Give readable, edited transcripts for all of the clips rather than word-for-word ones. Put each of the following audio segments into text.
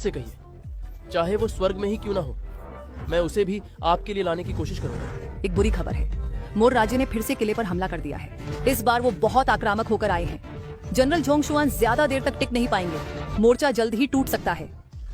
से कहिए, चाहे वो स्वर्ग में ही क्यों ना हो, मैं उसे भी आपके लिए लाने की कोशिश करूंगा। एक बुरी खबर है, मोर राज्य ने फिर से किले पर हमला कर दिया है। इस बार वो बहुत आक्रामक होकर आए हैं। जनरल जोंगशुआन ज्यादा देर तक टिक नहीं पाएंगे। मोर्चा जल्द ही टूट सकता है।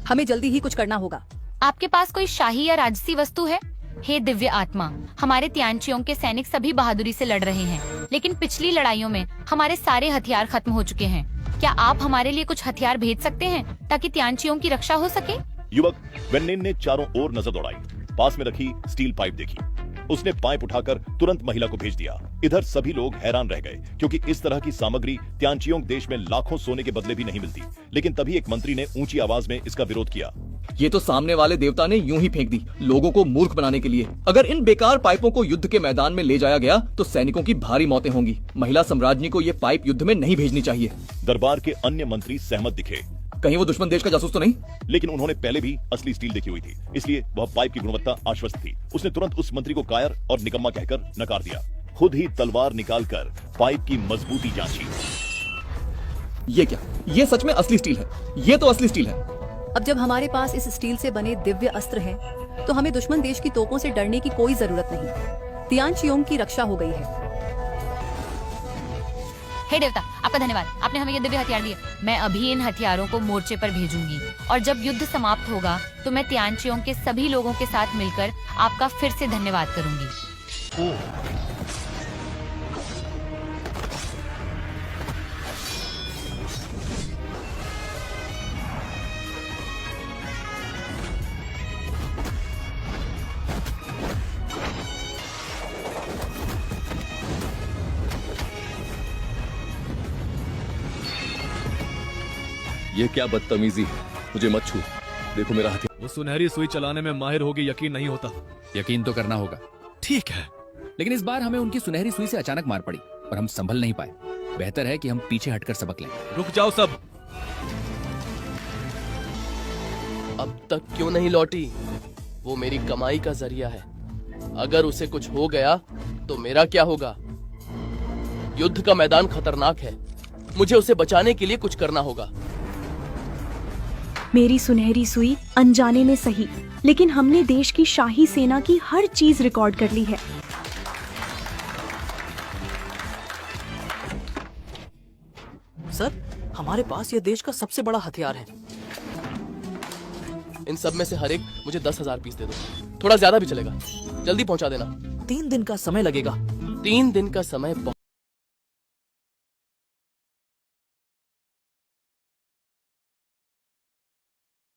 हमें जल्दी ही कुछ करना होगा। आपके पास कोई शाही या राजसी वस्तु है? हे दिव्य आत्मा, हमारे तियानचियोंग के सैनिक सभी बहादुरी से लड़ रहे हैं, लेकिन पिछली लड़ाइयों में हमारे सारे हथियार खत्म हो चुके हैं। क्या आप हमारे लिए कुछ हथियार भेज सकते हैं ताकि तियानचियोंग की रक्षा हो सके? युवक वेन्नेन ने चारों ओर नजर दौड़ाई। पास में रखी स्टील पाइप देखी। उसने पाइप उठाकर तुरंत महिला को भेज दिया। इधर सभी लोग हैरान रह गए, क्योंकि इस तरह की सामग्री तियानचियोंग देश में लाखों सोने के बदले भी नहीं मिलती। लेकिन तभी एक मंत्री ने ऊंची आवाज में इसका विरोध किया। ये तो सामने वाले देवता ने यूं ही फेंक दी, लोगों को मूर्ख बनाने के लिए। अगर इन बेकार पाइपों को युद्ध के मैदान में ले जाया गया तो सैनिकों की भारी मौतें होंगी। महिला सम्राज्ञी को ये पाइप युद्ध में नहीं भेजनी चाहिए। दरबार के अन्य मंत्री सहमत दिखे। कहीं वो दुश्मन देश का जासूस तो नहीं? लेकिन उन्होंने पहले भी असली स्टील देखी हुई थी, इसलिए वह पाइप की गुणवत्ता आश्वस्त थी। उसने तुरंत उस मंत्री को कायर और निकम्मा कहकर नकार दिया। खुद ही तलवार निकालकर पाइप की मजबूती जांची। ये क्या? ये सच में असली स्टील है। ये तो असली स्टील है। अब जब हमारे पास इस स्टील से बने दिव्य अस्त्र हैं, तो हमें दुश्मन देश की तोपों से डरने की कोई जरूरत नहीं। तियानचियोंग की रक्षा हो गई है। हे देवता, आपका धन्यवाद, आपने हमें ये दिव्य हथियार दिए। मैं अभी इन हथियारों को मोर्चे पर भेजूंगी, और जब युद्ध समाप्त होगा तो मैं तियानचियोंग के सभी लोगों के साथ मिलकर आपका फिर से धन्यवाद करूंगी। ये क्या बदतमीजी है? मुझे मत छू। देखो मेरा हथियार। वो सुनहरी सुई चलाने में माहिर होगी, यकीन नहीं होता। यकीन तो करना होगा। ठीक है, लेकिन इस बार हमें उनकी सुनहरी सुई से अचानक मार पड़ी और हम संभल नहीं पाए। बेहतर है कि हम पीछे हटकर सबक लें। रुक जाओ सब। अब तक क्यों नहीं लौटी? वो मेरी कमाई का जरिया है। अगर उसे कुछ हो गया तो मेरा क्या होगा? युद्ध का मैदान खतरनाक है। मुझे उसे बचाने के लिए कुछ करना होगा। मेरी सुनहरी सुई अनजाने में सही, लेकिन हमने देश की शाही सेना की हर चीज रिकॉर्ड कर ली है। सर, हमारे पास यह देश का सबसे बड़ा हथियार है। इन सब में से हर एक मुझे 10,000 पीस दे दो। थोड़ा ज्यादा भी चलेगा। जल्दी पहुंचा देना। 3 दिन का समय लगेगा। 3 दिन का समय